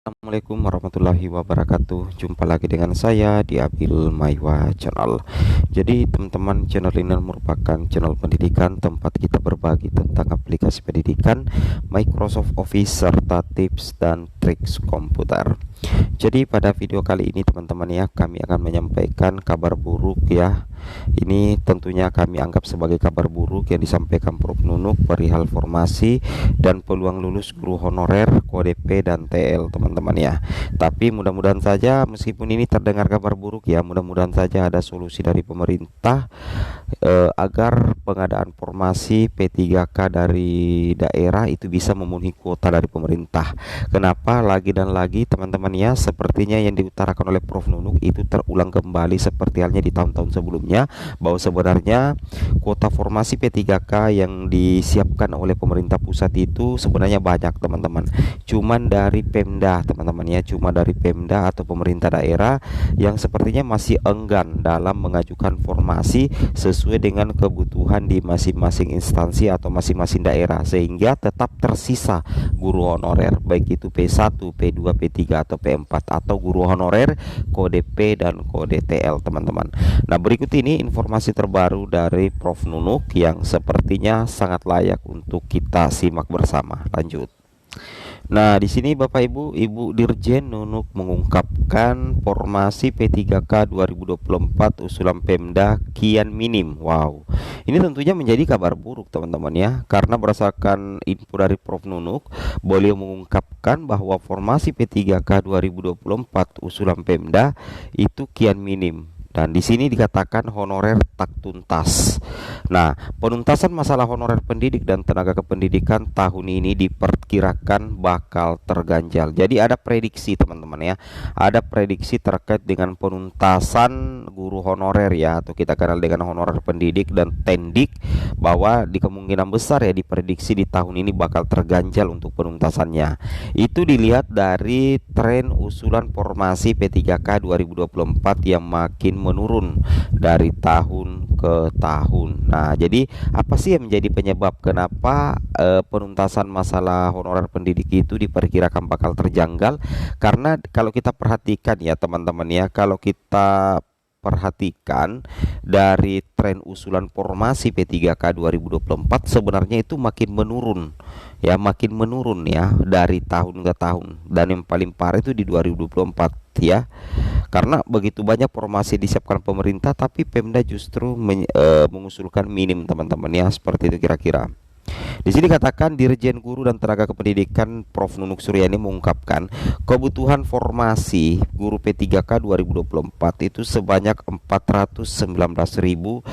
Assalamualaikum warahmatullahi wabarakatuh. Jumpa lagi dengan saya di Abil Maiwa Channel. Jadi teman-teman, channel ini merupakan channel pendidikan tempat kita berbagi tentang aplikasi pendidikan, Microsoft Office, serta tips dan triks komputer. Jadi pada video kali ini teman-teman ya, kami akan menyampaikan kabar buruk ya. Ini tentunya kami anggap sebagai kabar buruk yang disampaikan Prof Nunuk perihal formasi dan peluang lulus guru honorer KODP dan TL teman-teman ya. Tapi mudah-mudahan saja meskipun ini terdengar kabar buruk ya, mudah-mudahan saja ada solusi dari pemerintah agar pengadaan formasi P3K dari daerah itu bisa memenuhi kuota dari pemerintah. Kenapa lagi dan lagi teman-teman ya, sepertinya yang diutarakan oleh Prof Nunuk itu terulang kembali seperti halnya di tahun-tahun sebelumnya, bahwa sebenarnya kuota formasi P3K yang disiapkan oleh pemerintah pusat itu sebenarnya banyak teman-teman. Cuman dari Pemda teman-teman ya, cuma dari Pemda atau pemerintah daerah yang sepertinya masih enggan dalam mengajukan formasi sesuai dengan kebutuhan di masing-masing instansi atau masing-masing daerah, sehingga tetap tersisa guru honorer baik itu P1, P2, P3 atau P4 atau guru honorer kode P dan kode TL teman-teman. Nah, berikut ini informasi terbaru dari Prof Nunuk yang sepertinya sangat layak untuk kita simak bersama. Lanjut. Nah, di sini Bapak Ibu Dirjen Nunuk mengungkapkan formasi P3K 2024 usulan Pemda kian minim. Wow. Ini tentunya menjadi kabar buruk teman-teman ya, karena berdasarkan info dari Prof Nunuk, beliau mengungkapkan bahwa formasi P3K 2024 usulan Pemda itu kian minim. Dan di sini dikatakan honorer tak tuntas. Nah, penuntasan masalah honorer pendidik dan tenaga kependidikan tahun ini diperkirakan bakal terganjal. Jadi ada prediksi teman-teman ya. Ada prediksi terkait dengan penuntasan guru honorer ya, atau kita kenal dengan honorer pendidik dan tendik, bahwa di kemungkinan besar ya diprediksi di tahun ini bakal terganjal untuk penuntasannya. Itu dilihat dari tren usulan formasi P3K 2024 yang makin menurun dari tahun ke tahun. Nah, jadi apa sih yang menjadi penyebab kenapa penuntasan masalah honorer pendidik itu diperkirakan bakal terjanggal? Karena kalau kita perhatikan ya teman-teman ya, kalau kita perhatikan dari tren usulan formasi P3K 2024 sebenarnya itu makin menurun ya dari tahun ke tahun, dan yang paling parah itu di 2024 ya, karena begitu banyak formasi disiapkan pemerintah tapi Pemda justru mengusulkan minim teman-teman ya, seperti itu kira-kira. Di sini katakan Dirjen Guru dan Tenaga Kependidikan Prof Nunuk Suryani mengungkapkan kebutuhan formasi guru P3K 2024 itu sebanyak 419.146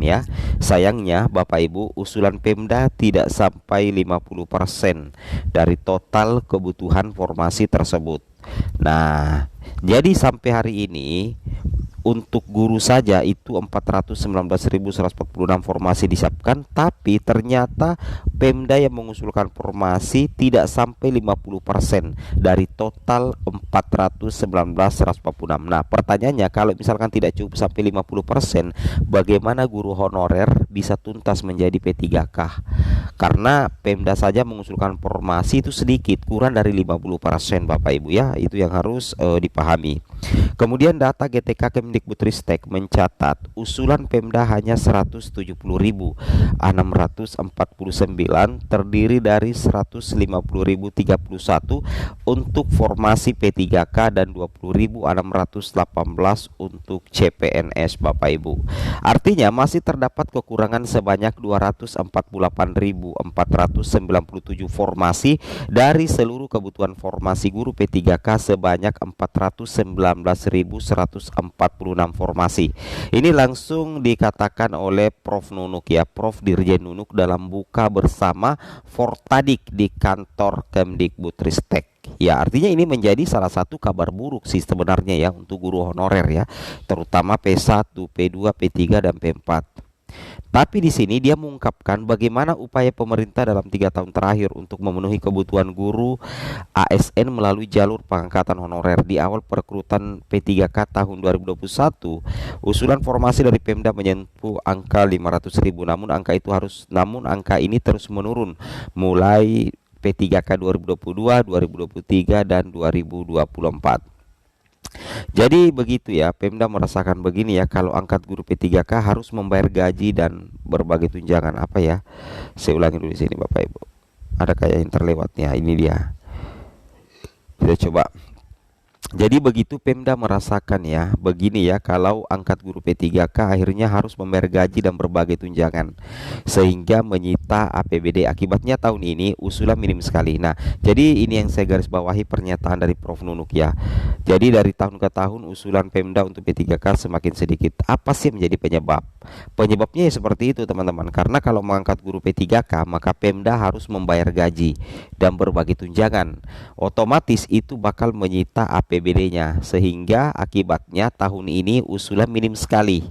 ya. Sayangnya Bapak Ibu, usulan Pemda tidak sampai 50% dari total kebutuhan formasi tersebut. Nah, jadi sampai hari ini untuk guru saja itu 419.146 formasi disiapkan, tapi ternyata Pemda yang mengusulkan formasi tidak sampai 50% dari total 419.146. Nah, pertanyaannya kalau misalkan tidak cukup sampai 50%, bagaimana guru honorer bisa tuntas menjadi P3K? Karena Pemda saja mengusulkan formasi itu sedikit, kurang dari 50% Bapak Ibu ya, itu yang harus dipahami. Kemudian data GTK Kemdikbudristek mencatat usulan Pemda hanya 170.649 terdiri dari 150.031 untuk formasi P3K dan 20.618 untuk CPNS Bapak Ibu. Artinya masih terdapat kekurangan sebanyak 248.497 formasi dari seluruh kebutuhan formasi guru P3K sebanyak 419.146 formasi. Ini langsung dikatakan oleh Prof Nunuk ya, Prof Dirjen Nunuk dalam buka bersama Fortadik di kantor Kemdikbudristek. Ya, artinya ini menjadi salah satu kabar buruk sih sebenarnya ya untuk guru honorer ya, terutama P1, P2, P3 dan P4. Tapi di sini dia mengungkapkan bagaimana upaya pemerintah dalam 3 tahun terakhir untuk memenuhi kebutuhan guru ASN melalui jalur pengangkatan honorer. Di awal perekrutan P3K tahun 2021, usulan formasi dari Pemda menyentuh angka 500.000, namun angka ini terus menurun mulai P3K 2022, 2023 dan 2024. Jadi begitu ya, Pemda merasakan begini ya, kalau angkat guru P3K harus membayar gaji dan berbagai tunjangan. Apa ya? Saya ulangi dulu di sini Bapak Ibu. Ada kayak yang terlewatnya. Ini dia. Kita coba. Jadi begitu Pemda merasakan ya, begini ya, kalau angkat guru P3K akhirnya harus membayar gaji dan berbagai tunjangan, sehingga menyita APBD. Akibatnya tahun ini usulan minim sekali. Nah, jadi ini yang saya garis bawahi pernyataan dari Prof Nunuk ya. Jadi dari tahun ke tahun usulan Pemda untuk P3K semakin sedikit. Apa sih menjadi penyebab? Penyebabnya ya seperti itu teman-teman. Karena kalau mengangkat guru P3K, maka Pemda harus membayar gaji dan berbagai tunjangan. Otomatis itu bakal menyita APBD-nya, sehingga akibatnya tahun ini usulan minim sekali.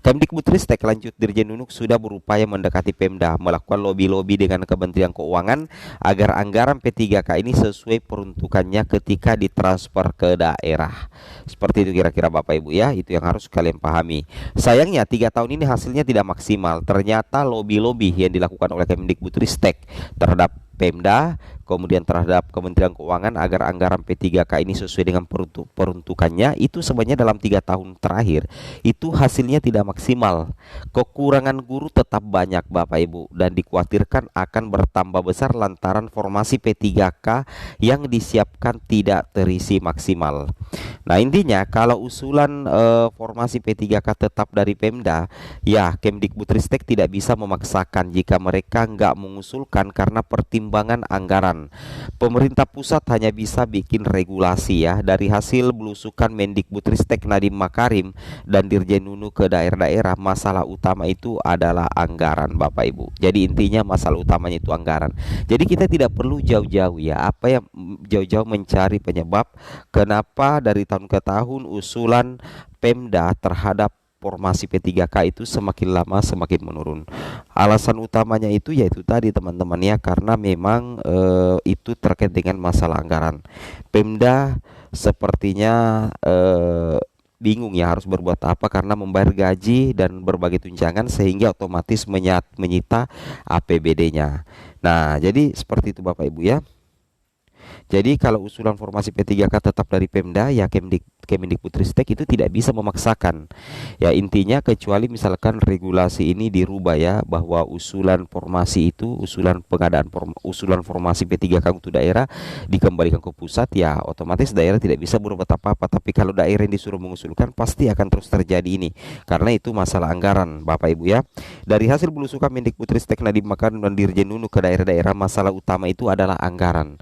Kemdikbudristek lanjut Dirjen Nunuk sudah berupaya mendekati Pemda, melakukan lobi-lobi dengan Kementerian Keuangan agar anggaran P3K ini sesuai peruntukannya ketika ditransfer ke daerah. Seperti itu kira-kira Bapak Ibu ya, itu yang harus kalian pahami. Sayangnya 3 tahun ini hasilnya tidak maksimal. Ternyata lobi-lobi yang dilakukan oleh Kemdikbudristek terhadap Pemda, kemudian terhadap Kementerian Keuangan agar anggaran P3K ini sesuai dengan peruntukannya, itu sebenarnya dalam 3 tahun terakhir itu hasilnya tidak maksimal. Kekurangan guru tetap banyak Bapak Ibu, dan dikhawatirkan akan bertambah besar lantaran formasi P3K yang disiapkan tidak terisi maksimal. Nah intinya kalau usulan formasi P3K tetap dari Pemda, ya Kemdikbudristek tidak bisa memaksakan jika mereka nggak mengusulkan karena pertimbangan anggaran. Pemerintah pusat hanya bisa bikin regulasi ya. Dari hasil belusukan Mendikbudristek Nadiem Makarim dan Dirjen Nunuk ke daerah-daerah, masalah utama itu adalah anggaran Bapak Ibu. Jadi intinya masalah utamanya itu anggaran. Jadi kita tidak perlu jauh-jauh ya, apa yang jauh-jauh mencari penyebab kenapa dari tahun ke tahun usulan Pemda terhadap formasi P3K itu semakin lama semakin menurun. Alasan utamanya itu yaitu tadi teman-teman ya, karena memang itu terkait dengan masalah anggaran. Pemda sepertinya bingung ya harus berbuat apa karena membayar gaji dan berbagai tunjangan, sehingga otomatis menyita APBD-nya. Nah, jadi seperti itu Bapak Ibu ya. Jadi kalau usulan formasi P3K tetap dari Pemda, ya Kemdikbudristek itu tidak bisa memaksakan. Ya intinya kecuali misalkan regulasi ini dirubah ya, bahwa usulan formasi itu, usulan pengadaan usulan formasi P3K untuk daerah dikembalikan ke pusat, ya otomatis daerah tidak bisa berbuat apa-apa. Tapi kalau daerah yang disuruh mengusulkan, pasti akan terus terjadi ini, karena itu masalah anggaran Bapak Ibu ya. Dari hasil belusukan Mendikbudristek Nadiem Makarim dan Dirjen Nunuk ke daerah-daerah, masalah utama itu adalah anggaran.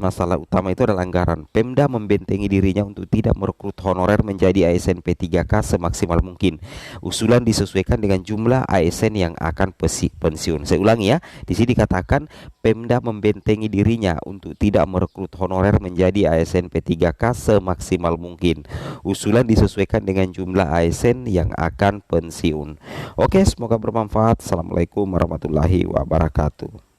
Masalah utama itu adalah anggaran. Pemda membentengi dirinya untuk tidak merekrut honorer menjadi ASN P3K semaksimal mungkin. Usulan disesuaikan dengan jumlah ASN yang akan pensiun. Saya ulangi ya, di sini dikatakan Pemda membentengi dirinya untuk tidak merekrut honorer menjadi ASN P3K semaksimal mungkin. Usulan disesuaikan dengan jumlah ASN yang akan pensiun. Oke, semoga bermanfaat. Assalamualaikum warahmatullahi wabarakatuh.